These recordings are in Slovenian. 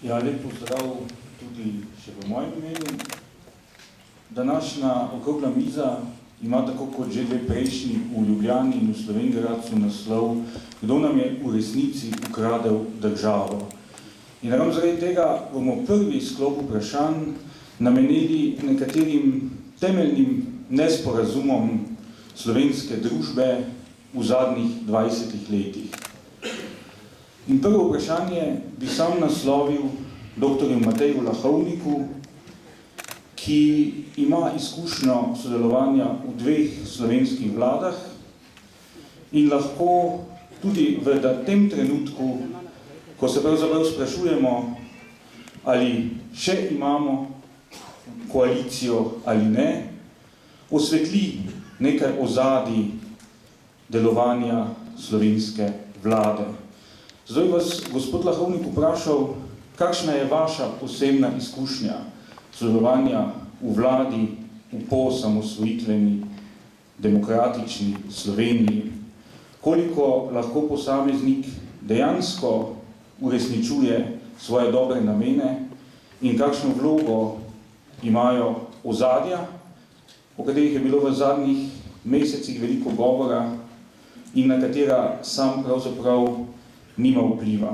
Ja, lep pozdrav tudi še v mojem imenu. Današnja okrogla miza ima tako kot že dve prejšnji v Ljubljani in v Slovenj Gradcu naslov Kdo nam je v resnici ukradel državo. In ravno zaradi tega bomo prvi sklop vprašanj namenili nekaterim temeljnim nesporazumom slovenske družbe v zadnjih 20 letih. In prvo vprašanje bi sam naslovil doktorju Mateju Lahovniku, ki ima izkušnjo sodelovanja v dveh slovenskih vladah in lahko tudi v tem trenutku, ko se pravzaprav sprašujemo, ali še imamo koalicijo ali ne, osvetli nekaj ozadij delovanja slovenske vlade. Zdaj vas, gospod Lahovnik, vprašal, kakšna je vaša posebna izkušnja sodelovanja v vladi v posamosvojitveni demokratični Sloveniji? Koliko lahko posameznik dejansko uresničuje svoje dobre namene in kakšno vlogo imajo ozadja, o katerih je bilo v zadnjih mesecih veliko govora in na katera sam pravzaprav nima vpliva.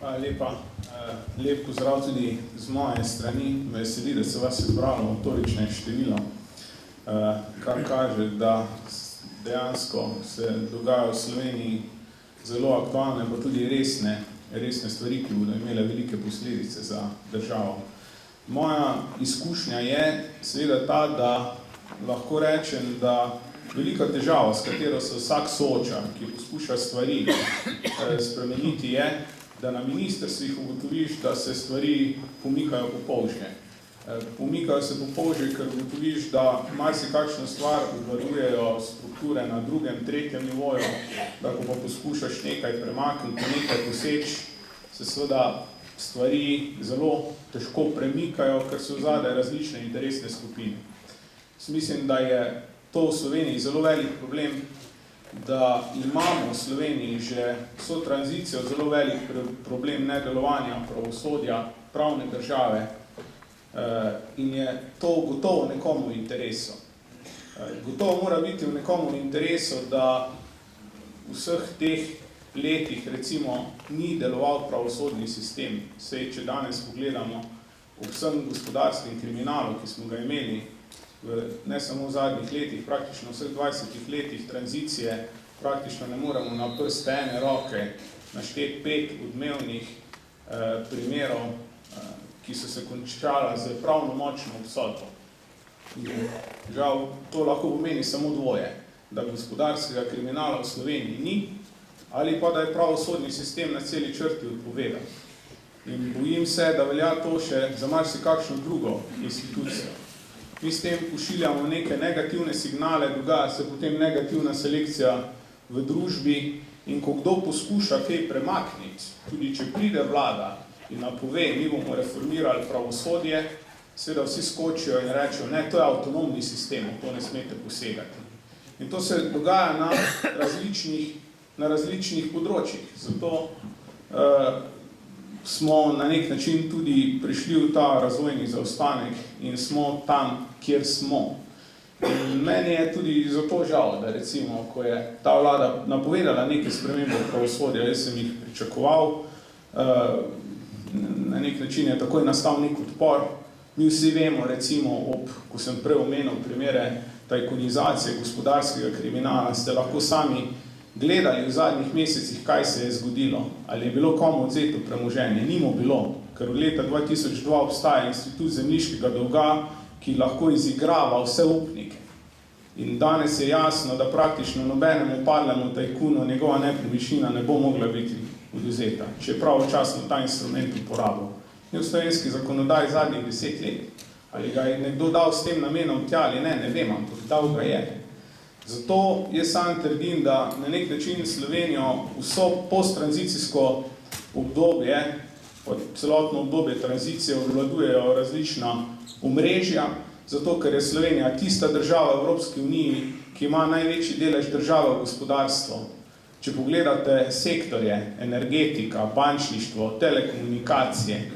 Hvala lepa. Lep pozdrav tudi z moje strani. Me veseli, da se vas je zbralo notorične število, kar kaže, da dejansko se dogajajo v Sloveniji zelo aktualne, pa tudi resne stvari, ki bodo imele velike posledice za državo. Moja izkušnja je seveda ta, da lahko rečem, da velika težava, s katero se vsak sooča, ki poskuša stvari spremeniti, je, da na ministrstvih ugotoviš, da se stvari pomikajo po polžje. Pomikajo se po polžje, ker ugotoviš, da marsikakšno stvar obvladujejo strukture na drugem, tretjem nivoju, da ko pa poskušaš nekaj premakniti, nekaj poseči, se seveda stvari zelo težko premikajo, ker so vzadaj različne interesne skupine. Mislim, da je to v Sloveniji zelo velik problem, da imamo v Sloveniji že vso tranzicijo zelo velik problem nedelovanja pravosodja, pravne države in je to gotovo nekomu v interesu. Gotovo mora biti v nekomu v interesu, da v vseh teh letih recimo ni deloval pravosodni sistem. Sej, če danes pogledamo ob vsem gospodarskem kriminalu, ki smo ga imeli, ne samo v zadnjih letih, praktično vseh 20 letih tranzicije, praktično ne moremo na prste ene roke našteti 5 odmevnih primerov, ki so se končala z pravnomočno obsodbo. Žal, to lahko pomeni samo dvoje, da gospodarskega kriminala v Sloveniji ni, ali pa da je pravosodni sistem na celi črti odpovedan. In bojim se, da velja to še za marsikakšno drugo institucijo. Mi s tem pošiljamo neke negativne signale, dogaja se potem negativna selekcija v družbi in ko kdo poskuša kaj premakniti, tudi če pride vlada in napove, mi bomo reformirali pravosodje, seveda vsi skočijo in rečejo, ne, to je avtonomni sistem, to ne smete posegati. In to se dogaja na različnih področjih. Zato smo na nek način tudi prišli v ta razvojni zaostanek in smo tam, kjer smo. In meni je tudi zato žal, da recimo, ko je ta vlada napovedala neke spremembe pravosodja, jaz sem jih pričakoval, na nek način je takoj nastal nek odpor. Mi vsi vemo, recimo, ko sem prej omenil primere tajkunizacije gospodarskega kriminala, ste lahko sami gledali v zadnjih mesecih, kaj se je zgodilo, ali je bilo komu odzeto premoženje. Nimo bilo, ker od leta 2002 obstaja institut zemljiškega dolga, ki lahko izigrava vse upnike. In danes je jasno, da praktično nobenemu padlemu tajkunu njegova nepremičnina ne bo mogla biti odvzeta, če je pravočasno ta instrument uporabil. In v slovenski zakonodaji zadnjih 10 let. Ali ga je nekdo dal s tem namenom tja ali ne, ne vem, ampak dal ga je. Zato jaz sam trdim, da na nek način Slovenijo vso posttranzicijsko obdobje, celotno obdobje tranzicije obvladujejo različna omrežja, zato ker je Slovenija tista država v Evropski uniji, ki ima največji delež države v gospodarstvu. Če pogledate sektorje, energetika, bančništvo, telekomunikacije,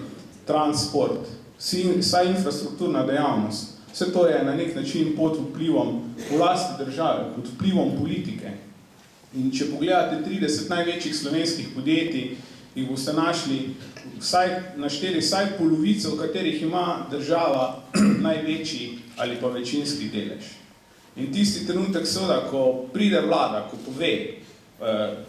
transport, vsa infrastrukturna dejavnost, vse to je na nek način pod vplivom vlasti države, pod vplivom politike. In če pogledate 30 največjih slovenskih podjetij, jih boste našteli vsaj polovico, v katerih ima država največji ali pa večinski delež. In tisti trenutek seveda, ko pride vlada, ko pove,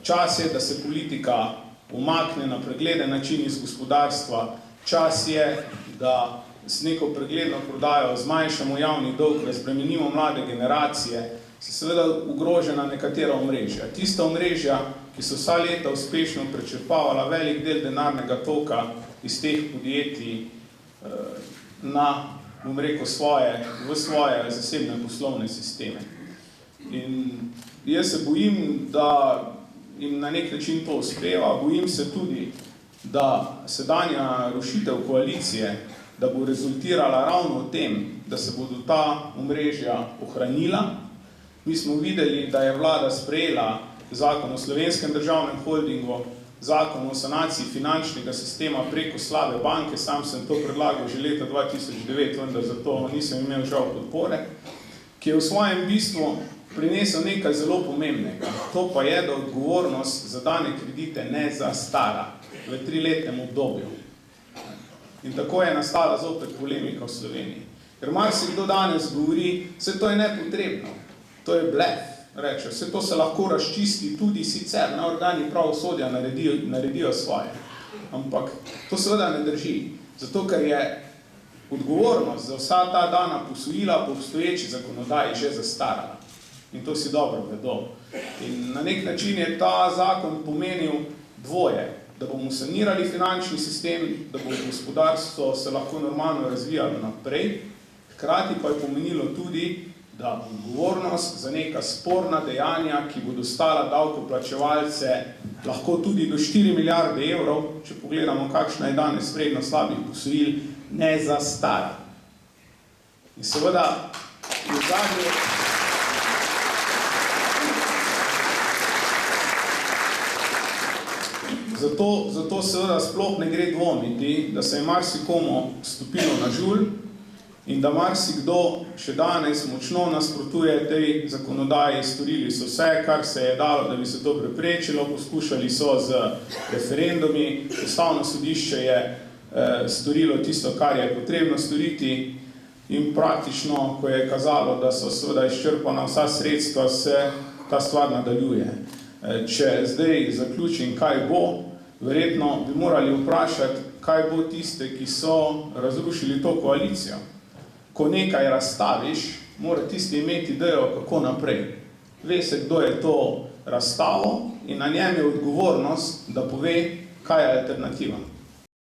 čas je, da se politika umakne na pregleden način iz gospodarstva, čas je, da s neko pregledno prodajo zmanjšamo javni dolg, razbremenimo mlade generacije, se seveda ogrožena nekatera omrežja. Tista omrežja, ki so vsa leta uspešno prečrpavala velik del denarnega toka iz teh podjetij v svoje zasebne poslovne sisteme. In jaz se bojim, da jim na nek način to uspeva, bojim se tudi, da sedanja rušitev koalicije, da bo rezultirala ravno v tem, da se bodo ta omrežja ohranila. Mi smo videli, da je vlada sprejela zakon o Slovenskem državnem holdingu, zakon o sanaciji finančnega sistema preko slabe banke, sam sem to predlagal že leta 2009, vendar zato nisem imel žal podpore, ki je v svojem bistvu prinesel nekaj zelo pomembnega. To pa je, da odgovornost za dane kredite ne zastara v 3-letnem obdobju. In tako je nastala zopet polemika v Sloveniji. Ker marsikdo danes govori, vse to je nepotrebno, to je blef, reče, vse to se lahko razčisti tudi sicer, na organi pravosodja naredijo svoje. Ampak to seveda ne drži, zato ker je odgovornost za vsa ta dana posojila po obstoječi zakonodaji že zastarala. In to si dobro vedo. In na nek način je ta zakon pomenil dvoje, da bomo sanirali finančni sistem, da bo gospodarstvo se lahko normalno razvijalo naprej, hkrati pa je pomenilo tudi, da odgovornost za neka sporna dejanja, ki bodo stala davkoplačevalce lahko tudi do 4 milijarde evrov, če pogledamo, kakšna je danes vrednost slabih posojil, ne zastara. In seveda, v zadnje... Zato seveda sploh ne gre dvomiti, da se je marsikomu stopilo na žulj in da marsikdo še danes močno nasprotuje tej zakonodaji, storili so vse, kar se je dalo, da bi se to preprečilo, poskušali so z referendumi, Ustavno sodišče je storilo tisto, kar je potrebno storiti in praktično, ko je kazalo, da so seveda izčrpana vsa sredstva, se ta stvar nadaljuje. Če zdaj zaključim, kaj bo, verjetno bi morali vprašati, kaj bo tiste, ki so razrušili to koalicijo. Ko nekaj razstaviš, mora tisti imeti idejo, kako naprej. Ve se, kdo je to razstavil in na njem je odgovornost, da pove, kaj je alternativa.